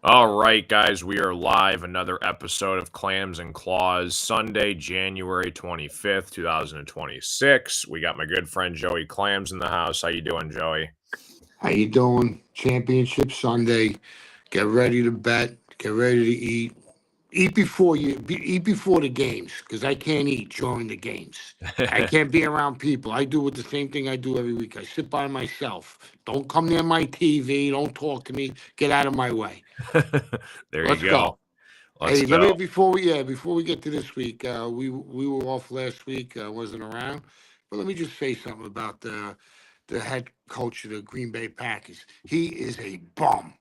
All right, guys, we are live. Another episode of Clams and Claws, Sunday, January 25th, 2026. We got my good friend Joey Clams in the house. How you doing, Joey? How you doing? Championship Sunday. Get ready to bet. Get ready to eat. Eat before the games because I can't eat during the games. I can't be around people. I do with the same thing I do every week. I sit by myself. Don't come near my TV. Don't talk to me. Get out of my way. There Let's you go. go. Let's Hey, let go. me before we get to this week, we were off last week. Wasn't around, but let me just say something about the head coach of the Green Bay Packers. He is a bum.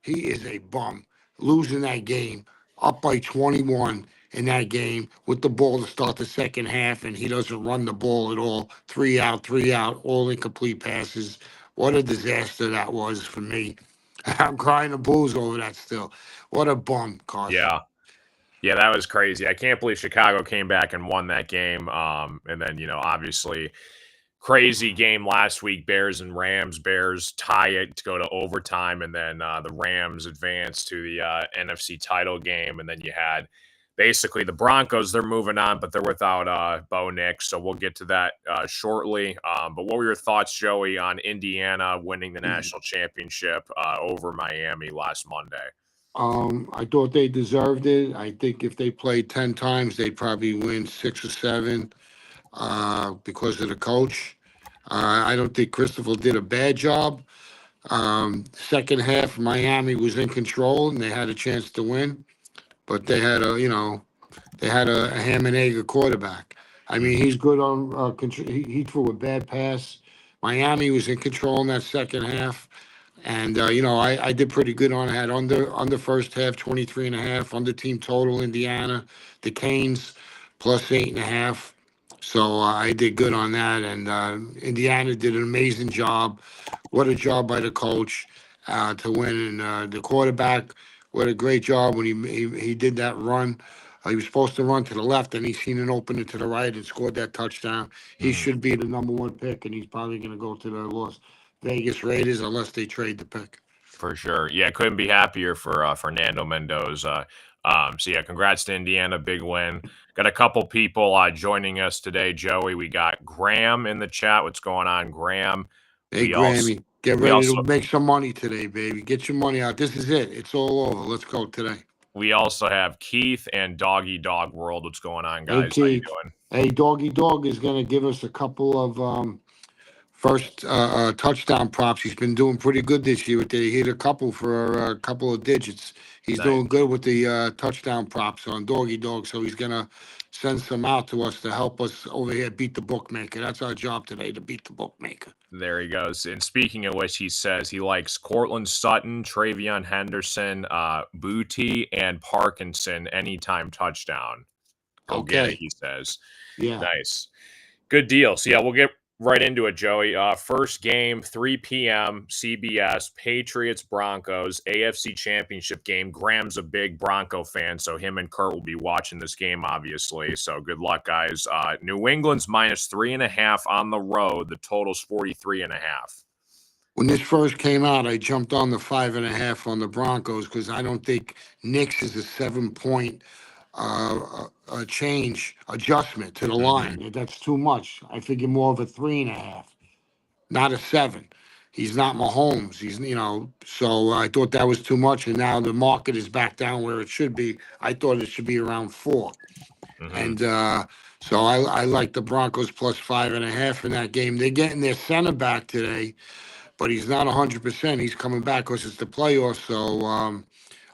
He is a bum. Losing that game up by 21 in that game with the ball to start the second half, and he doesn't run the ball at all. Three out, all incomplete passes. What a disaster that was for me. I'm crying the blues over that still. What a bum, Carson. Yeah. Yeah, that was crazy. I can't believe Chicago came back and won that game. And then, obviously crazy game last week, Bears and Rams. Bears tie it to go to overtime, and then the Rams advance to the NFC title game. And then you had basically the Broncos. They're moving on, but they're without Bo Nix, so we'll get to that shortly. But what were your thoughts, Joey, on Indiana winning the national championship over Miami last Monday? I thought they deserved it. I think if they played 10 times, they'd probably win six or seven because of the coach. I don't think Christopher did a bad job. Second half, Miami was in control and they had a chance to win, but they had a ham and egg quarterback. I mean, he's good on he threw a bad pass. Miami was in control in that second half. And I did pretty good on it. I had under first half 23 and a half, under team total Indiana, the Canes plus 8.5. So I did good on that, and Indiana did an amazing job. What a job by the coach to win, and the quarterback. What a great job when he did that run. He was supposed to run to the left, and he seen an opening to the right and scored that touchdown. He Mhm. should be the number one pick, and he's probably going to go to the Las Vegas Raiders unless they trade the pick. For sure. Yeah, couldn't be happier for Fernando Mendoza. So yeah, congrats to Indiana, big win. Got a couple people joining us today, Joey. We got Graham in the chat. What's going on, Graham? Hey, We also Grammy, get we ready also to make some money today, baby. Get your money out. This is it. It's all over. Let's go today. we also have Keith and Doggy Dog World. What's going on, Hey, guys? How you Keith. doing? Hey, Doggy Dog is going to give us a couple of first touchdown props. He's been doing pretty good this year. He hit a couple for a couple of digits. He's Nice. doing good with the touchdown props on Doggy Dog. So he's going to send some out to us to help us over here beat the bookmaker. That's our job today, to beat the bookmaker. There he goes. And speaking of which, he says he likes Cortland Sutton, Travion Henderson, Booty, and Parkinson anytime touchdown. Go get it, Okay. he says. Yeah. Nice. Good deal. So, yeah, we'll get right into it, Joey. First game, 3 p.m., CBS, Patriots, Broncos, AFC Championship game. Graham's a big Bronco fan, so him and Kurt will be watching this game, obviously. So, good luck, guys. New England's minus 3.5 on the road. The total's 43.5. When this first came out, I jumped on the 5.5 on the Broncos because I don't think Knicks is a 7 point change adjustment to the Mm-hmm. line. That's too much. I figure more of a 3.5, not a 7. He's not Mahomes. So I thought that was too much, and now the market is back down where it should be. I thought it should be around 4, Mm-hmm. and so I like the Broncos plus 5.5 in that game. They're getting their center back today, but he's not 100%. He's coming back because it's the playoffs. So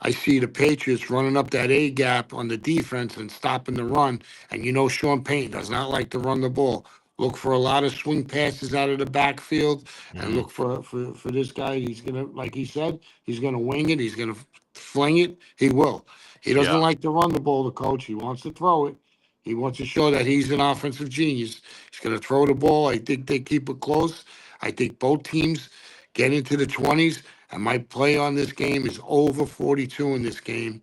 I see the Patriots running up that A gap on the defense and stopping the run. And Sean Payton does not like to run the ball. Look for a lot of swing passes out of the backfield, and Mm-hmm. look for this guy. He's gonna, like he said, he's gonna wing it. He's gonna fling it. He will. He Yeah. doesn't like to run the ball. The coach. He wants to throw it. He wants to show that he's an offensive genius. He's gonna throw the ball. I think they keep it close. I think both teams get into the 20s, and my play on this game is over 42 in this game.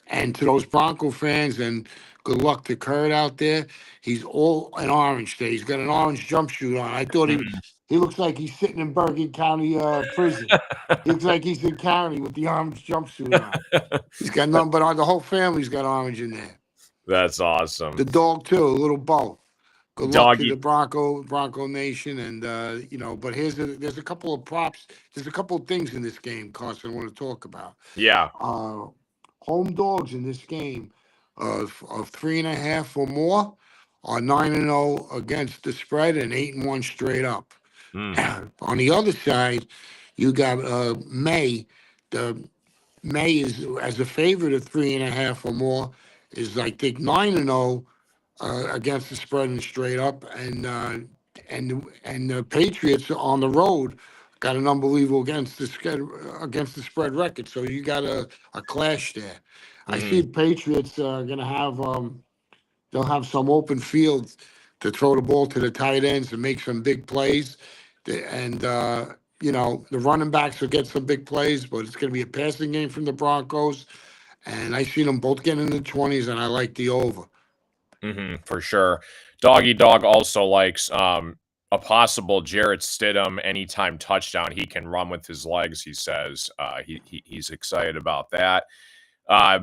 And to those Bronco fans, and good luck to Kurt out there. He's all in orange today. He's got an orange jumpsuit on. I thought Mm-hmm. He looks like he's sitting in Bergen County prison. He looks like he's in county with the orange jumpsuit on. He's got nothing but the whole family's got orange in there. That's awesome. The dog too, a little Bo. Good luck to the Doggy. Bronco Nation, and but there's a couple of props. There's a couple of things in this game, Carson, I want to talk about. Yeah. Home dogs in this game of 3.5 or more are 9-0 against the spread and 8-1 straight up. On the other side, you got May. The May is as a favorite of 3.5 or more is I think 9-0 against the spread and straight up, and the Patriots on the road got an unbelievable against the spread record. So you got a clash there. I see the Patriots gonna have they'll have some open field to throw the ball to the tight ends and make some big plays, and the running backs will get some big plays, but it's gonna be a passing game from the Broncos, and I see them both getting in the 20s, and I like the over. For sure. Doggy Dog also likes a possible Jarrett Stidham anytime touchdown. He can run with his legs, he says. He's excited about that.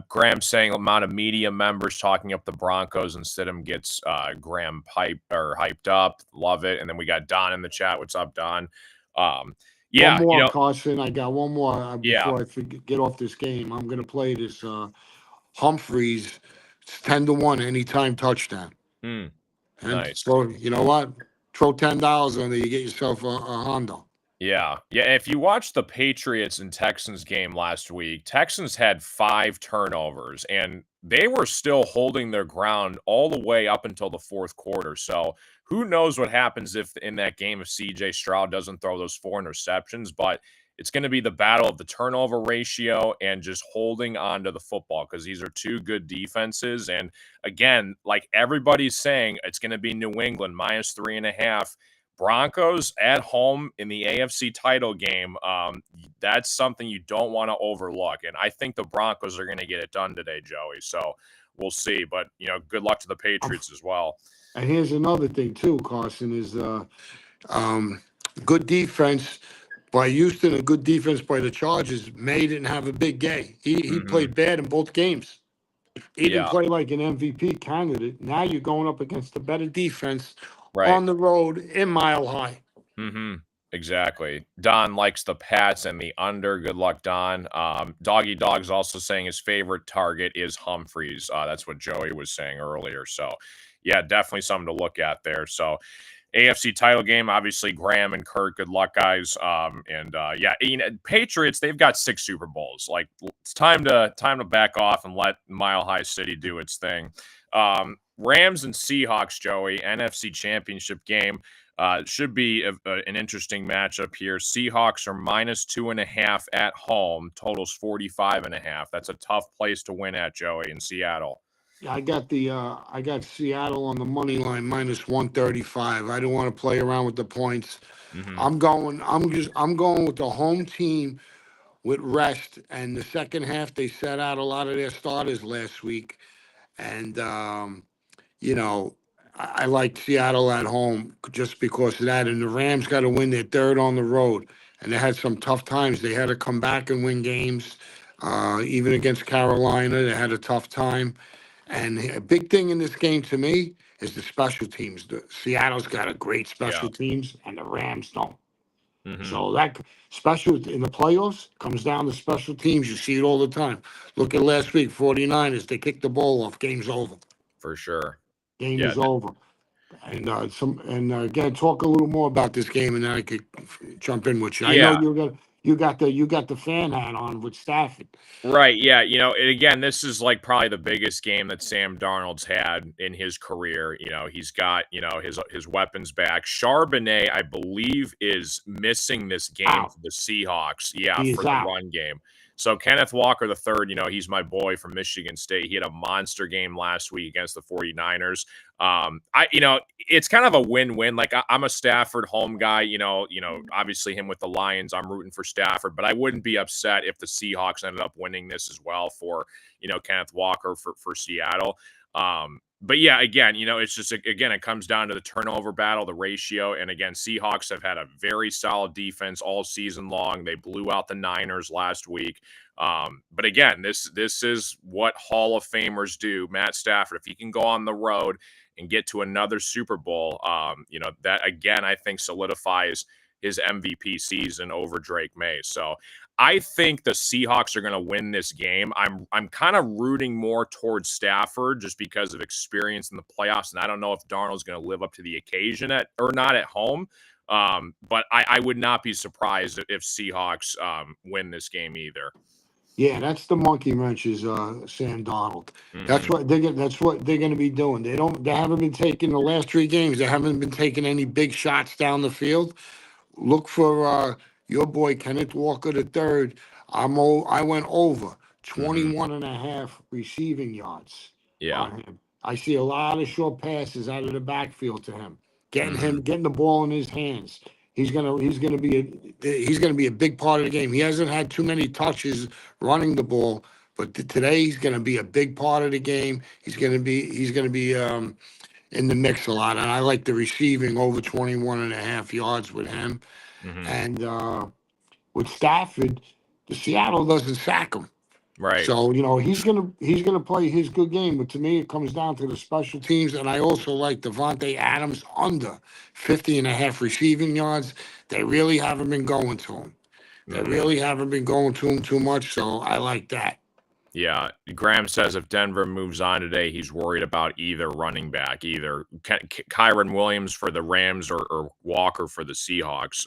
Graham saying amount of media members talking up the Broncos and Stidham gets Graham hyped up. Love it. And then we got Don in the chat. What's up, Don? Yeah. One more, Carson. I got one more before Yeah. I get off this game. I'm going to play this Humphreys. It's 10-1 anytime touchdown. And Nice. so you know what? Throw $10 on there. You get yourself a Honda. Yeah. If you watched the Patriots and Texans game last week, Texans had 5 turnovers, and they were still holding their ground all the way up until the fourth quarter. So who knows what happens if in that game if CJ Stroud doesn't throw those 4 interceptions, but it's going to be the battle of the turnover ratio and just holding on to the football because these are 2 good defenses. And again, like everybody's saying, it's going to be New England minus 3.5. Broncos at home in the AFC title game, that's something you don't want to overlook. And I think the Broncos are going to get it done today, Joey. So we'll see. But, good luck to the Patriots as well. And here's another thing, too, Carson, is good defense by Houston, a good defense by the Chargers. May didn't have a big game. He played bad in both games. He didn't play like an MVP candidate. Now you're going up against a better defense on the road in Mile High. Exactly. Don likes the Pats and the under. Good luck, Don. Doggy Dog's also saying his favorite target is Humphreys. That's what Joey was saying earlier. So, yeah, definitely something to look at there. So, AFC title game, obviously Graham and Kurt. Good luck, guys. Patriots, they've got 6 Super Bowls. Like it's time to back off and let Mile High City do its thing. Rams and Seahawks, Joey, NFC Championship game. Should be an interesting matchup here. Seahawks are minus 2.5 at home. Totals 45.5. That's a tough place to win at, Joey, in Seattle. I got Seattle on the money line minus 135. I don't want to play around with the points. I'm going with the home team with rest. And the second half, they set out a lot of their starters last week. And I like Seattle at home just because of that. And the Rams got to win their 3rd on the road. And they had some tough times. They had to come back and win games. Even against Carolina, they had a tough time. And a big thing in this game to me is the special teams. Seattle's got a great special teams, and the Rams don't. So that special in the playoffs comes down to special teams. You see it all the time. Look at last week, 49ers. They kicked the ball off. Game's over. For sure. Game is over. And again, talk a little more about this game, and then I could jump in with you. I know you got the fan hat on with Stafford. Right, yeah, again, this is like probably the biggest game that Sam Darnold's had in his career. He's got, his weapons back. Charbonnet, I believe, is missing this game for the Seahawks. Yeah, for the run game. So Kenneth Walker III, he's my boy from Michigan State. He had a monster game last week against the 49ers. It's kind of a win-win. Like I'm a Stafford home guy, obviously him with the Lions, I'm rooting for Stafford, but I wouldn't be upset if the Seahawks ended up winning this as well for, Kenneth Walker for Seattle. But yeah, again, it's just again, it comes down to the turnover battle, the ratio. And again, Seahawks have had a very solid defense all season long. They blew out the Niners last week. But again, this is what Hall of Famers do. Matt Stafford, if he can go on the road and get to another Super Bowl, that again, I think solidifies his MVP season over Drake May. So I think the Seahawks are going to win this game. I'm kind of rooting more towards Stafford just because of experience in the playoffs, and I don't know if Darnold's going to live up to the occasion or not at home. But I would not be surprised if Seahawks win this game either. Yeah, that's the monkey wrenches, Sam Donald. That's Hmm. what that's what they're going to be doing. They haven't been taking the last 3 games. They haven't been taking any big shots down the field. Look for your boy Kenneth Walker the third. I went over Hmm. 21 and a half receiving yards Yeah. on him. I see a lot of short passes out of the backfield to him. Hmm. Getting the ball in his hands. He's gonna be a big part of the game. He hasn't had too many touches running the ball, but today he's gonna be a big part of the game. He's gonna be in the mix a lot. And I like the receiving over 21 and a half yards with him. Hmm. And with Stafford, the Seattle doesn't sack him. Right. So, he's gonna play his good game. But to me, it comes down to the special teams. And I also like Devontae Adams under 50 and a half receiving yards. They really haven't been going to him. They Hmm. really haven't been going to him too much. So I like that. Yeah, Graham says if Denver moves on today, he's worried about either running back, either Kyron Williams for the Rams or Walker for the Seahawks.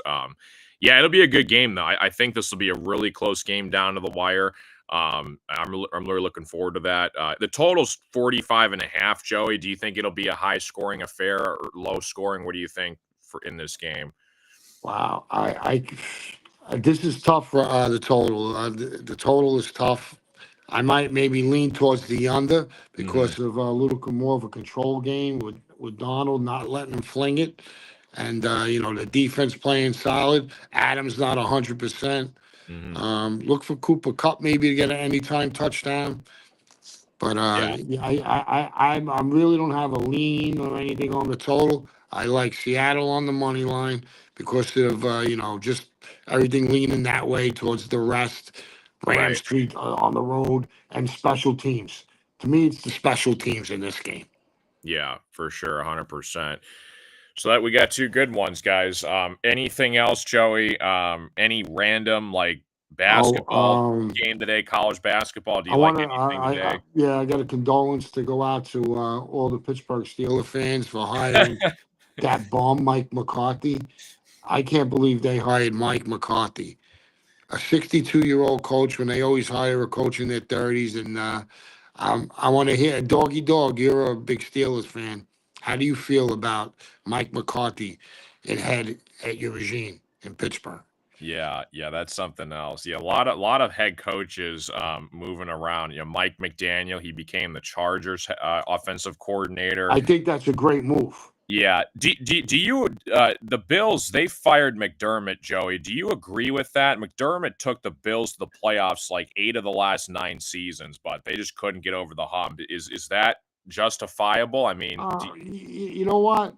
Yeah, it'll be a good game though. I think this will be a really close game down to the wire. I'm really looking forward to that. The total's 45 and a half. Joey, do you think it'll be a high scoring affair or low scoring? What do you think for in this game? Wow, this is tough for the total. The total is tough. I might maybe lean towards the under Hmm. because of a little more of a control game with Donald not letting him fling it, and the defense playing solid. Adams not 100%. Hmm. Look for Cooper Cup maybe to get an anytime touchdown. But Yeah. yeah, I really don't have a lean or anything on the total. I like Seattle on the money line because of just everything leaning that way towards the rest. Ram Right. Street on the road and special teams. To me, it's the special teams in this game. Yeah, for sure, 100%. So that we got two good ones, guys. Anything else, Joey? Any random like Oh, basketball game today, college basketball? Do I you like want to. anything today? Yeah, I got a condolence to go out to all the Pittsburgh Steelers fans for hiring that bum Mike McCarthy. I can't believe they hired Mike McCarthy, a 62-year-old coach when they always hire a coach in their 30s. And I want to hear, Doggy Dog, you're a big Steelers fan. How do you feel about Mike McCarthy and head at your regime in Pittsburgh? Yeah, that's something else. Yeah, a lot of head coaches moving around. Mike McDaniel, he became the Chargers offensive coordinator. I think that's a great move. Yeah. Do you the Bills, they fired McDermott, Joey. Do you agree with that? McDermott took the Bills to the playoffs like 8 of the last 9 seasons, but they just couldn't get over the hump. Is that justifiable? I mean, You know what?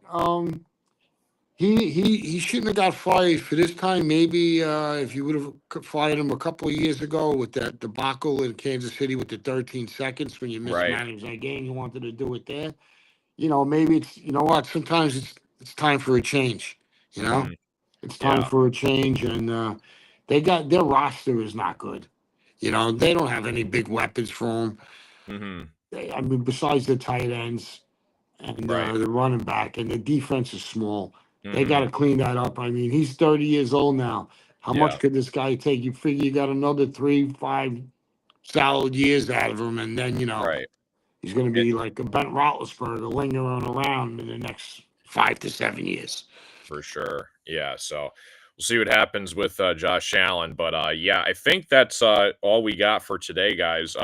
He shouldn't have got fired for this time. Maybe if you would have fired him a couple of years ago with that debacle in Kansas City with the 13 seconds when you right. mismanaged that game, you wanted to do it there. Maybe it's what. Sometimes it's time for a change. You know, Mhm. it's time Yeah. for a change, and they got their roster is not good. They don't have any big weapons for them. Mhm. I mean, besides the tight ends and Right. the running back, and the defense is small. They got Mhm. to clean that up. I mean, he's 30 years old now. How Yeah. much could this guy take? You figure you got another 3, 5 solid years out of him, and then Right. he's going to It be like a Bent Roethlisberger lingering around in the next 5 to 7 years. for sure. Yeah, so we'll see what happens with Josh Allen. But yeah, I think that's all we got for today, guys.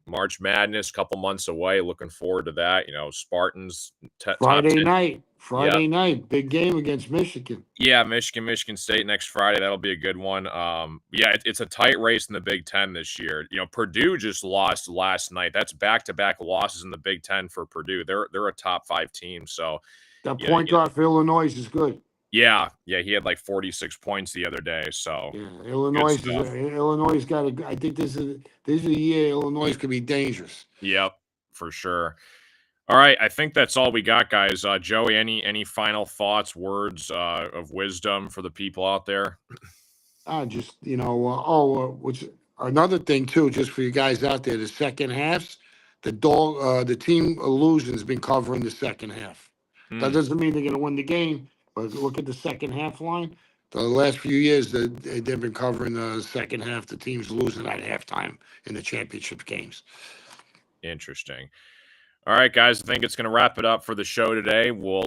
March Madness, couple months away. Looking forward to that. Spartans top 10. Yeah, Friday night, big game against Michigan. yeah, Michigan State next Friday. That'll be a good one. Yeah, it's a tight race in the Big Ten this year. Purdue just lost last night. That's back-to-back losses in the Big Ten for Purdue. They're a top 5 team. So That yeah, point guard for Illinois is good. yeah, he had like 46 points the other day. So Yeah, good stuff. Illinois got a. I think this is a year Illinois could be dangerous. Yep, for sure. All right, I think that's all we got, guys. Joey, any final thoughts, words of wisdom for the people out there? Just which another thing too, just for you guys out there, the second halves, the team losing has been covering the second half. That doesn't mean they're going to win the game, but look at the second half line. The last few years, they've been covering the second half. The team's losing at halftime in the championship games. Interesting. All right, guys, I think it's going to wrap it up for the show today. We'll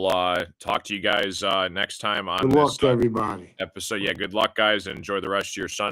talk to you guys next time on Good luck this to everybody. episode. Yeah, good luck, guys, and enjoy the rest of your Sunday.